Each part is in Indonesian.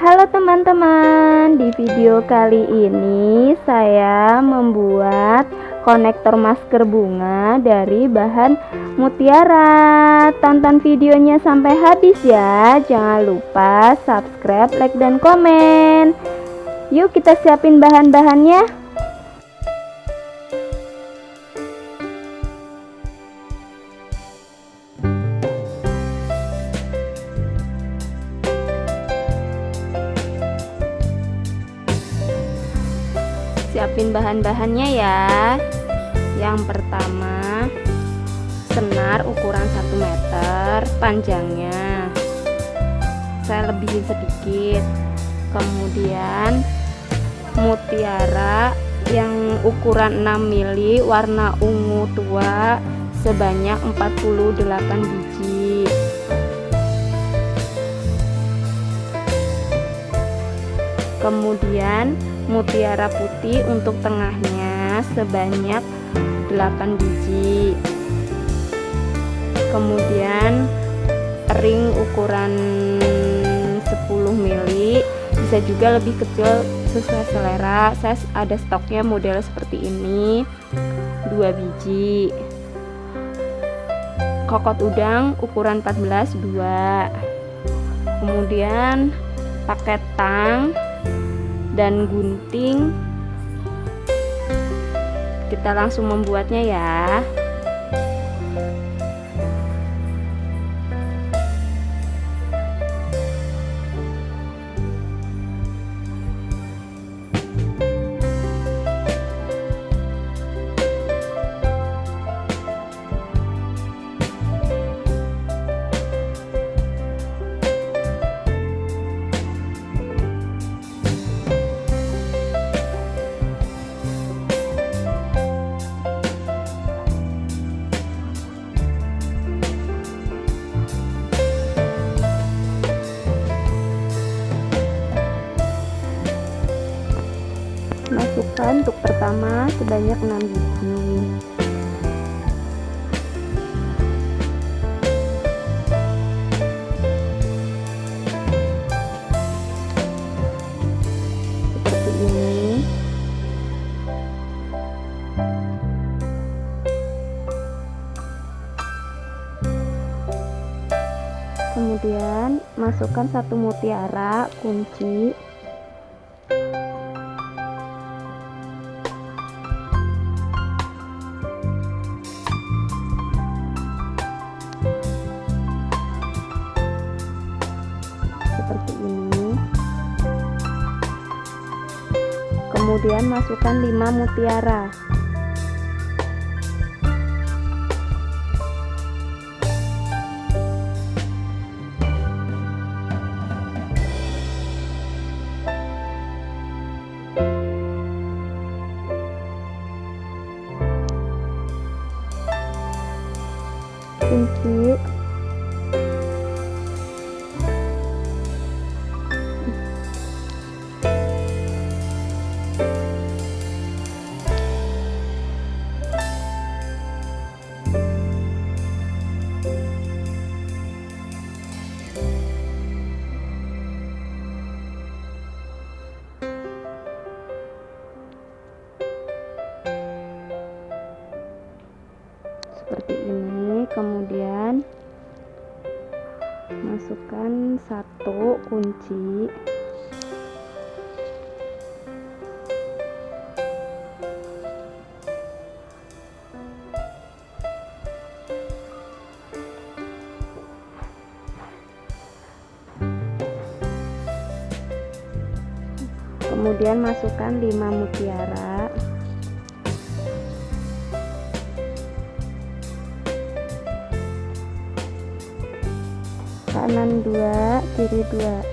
Halo teman-teman, di video kali ini saya membuat konektor masker bunga dari bahan mutiara. Tonton videonya sampai habis ya. Jangan lupa subscribe, like, dan komen. Yuk kita siapin bahan-bahannya. Siapin bahan-bahannya ya. Yang pertama, senar ukuran 1 meter panjangnya, saya lebihin sedikit. Kemudian mutiara yang ukuran 6 mili warna ungu tua sebanyak 48 biji. Kemudian mutiara putih untuk tengahnya sebanyak 8 biji. Kemudian ring ukuran 10 mili, bisa juga lebih kecil sesuai selera. Saya ada stoknya model seperti ini, 2 biji. Kokot udang ukuran 14, 2. Kemudian pakai tang dan gunting. Kita langsung membuatnya ya. Masukkan untuk pertama sebanyak 6 biji. Seperti ini. Kemudian masukkan 1 mutiara kunci. Seperti ini. Kemudian masukkan 5 mutiara. Kunci. Seperti ini. Kemudian masukkan 1 kunci. Kemudian masukkan 5 mutiara. Kanan 2, kiri 2.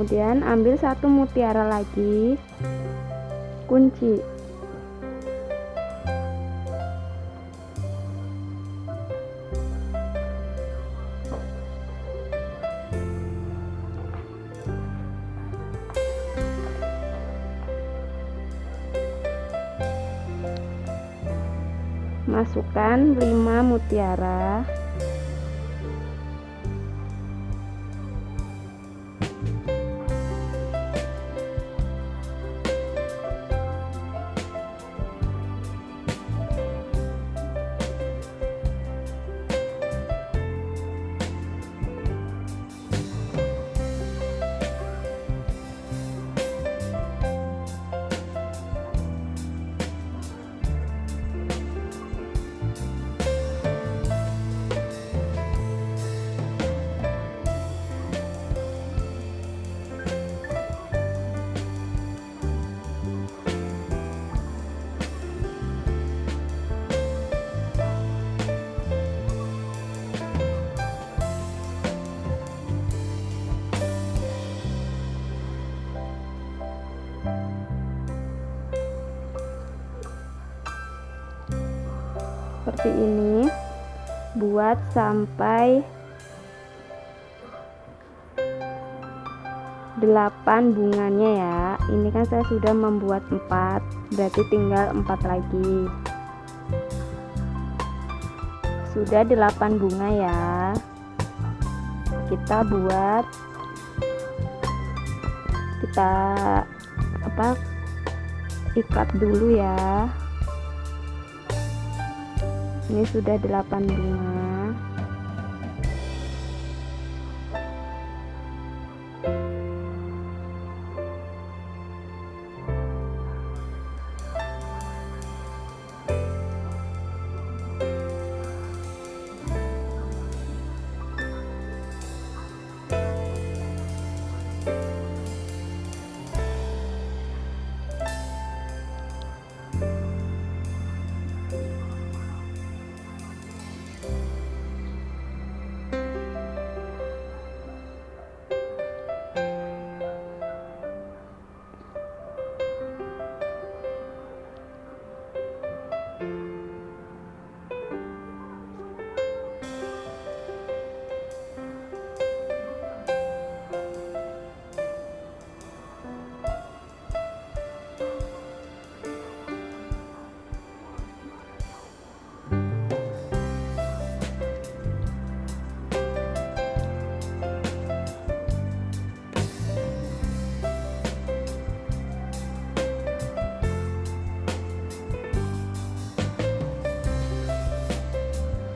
Kemudian ambil satu mutiara lagi, kunci. Masukkan 5 mutiara. Seperti ini, buat sampai 8 bunganya ya. Ini kan saya sudah membuat 4, berarti tinggal 4 lagi. Sudah 8 bunga ya. Kita ikat dulu ya. Ini sudah 8 bunga.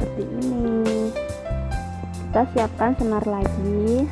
Seperti ini. Kita siapkan senar lagi.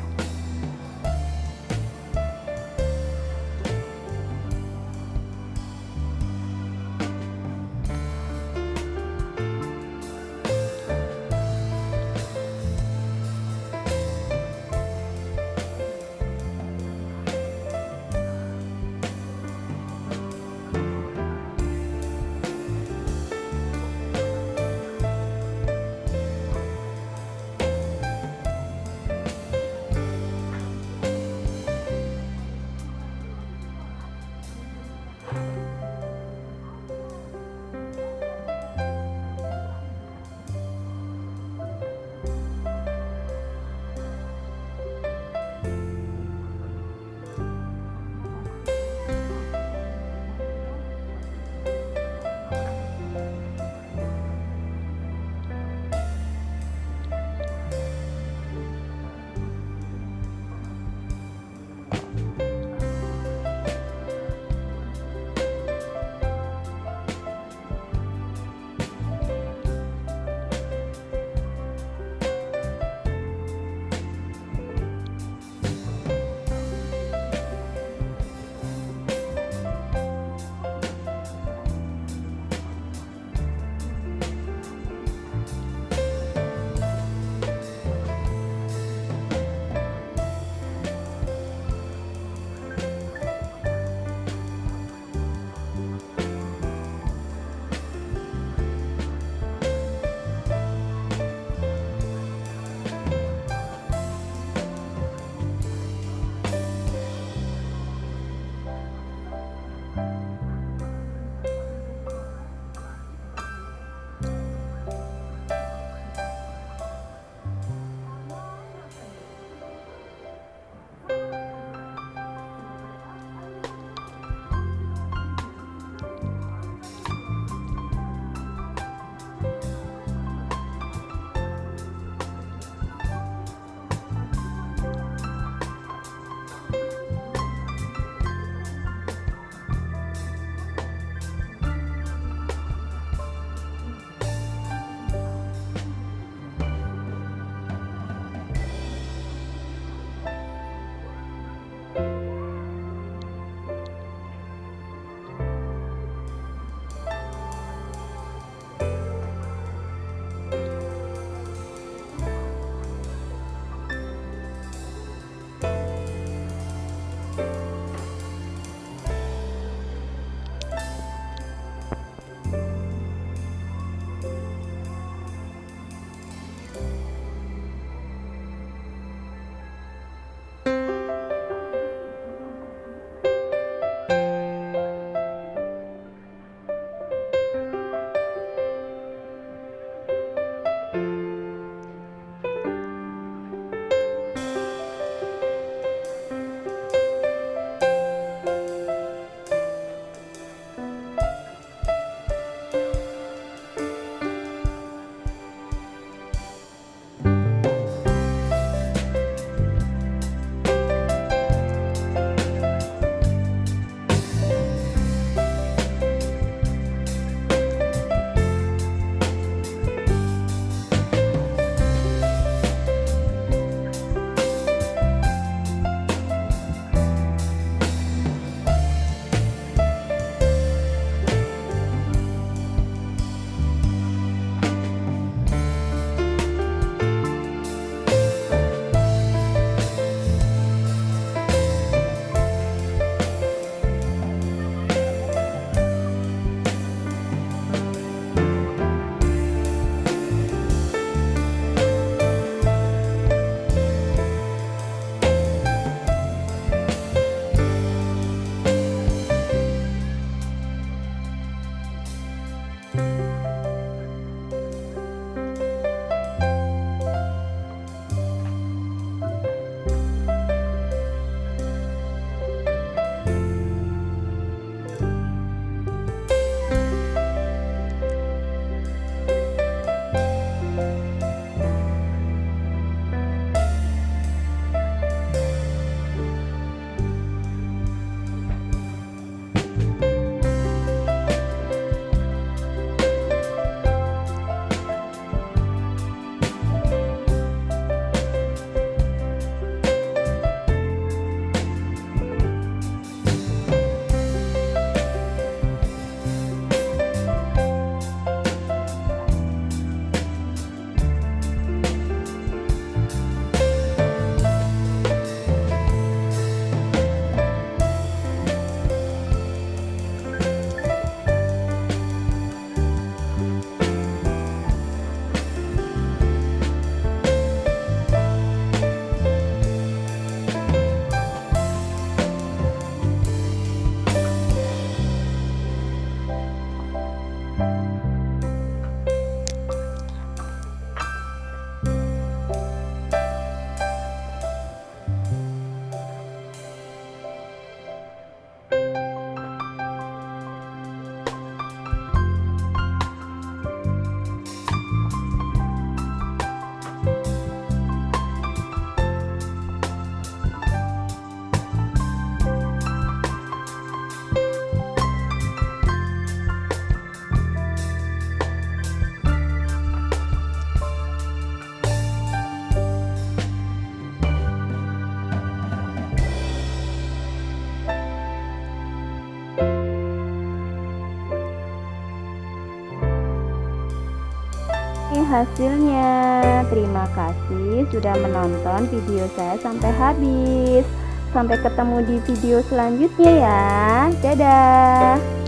Ini hasilnya. Terima kasih sudah menonton video saya sampai habis. Sampai ketemu di video selanjutnya ya. Dadah.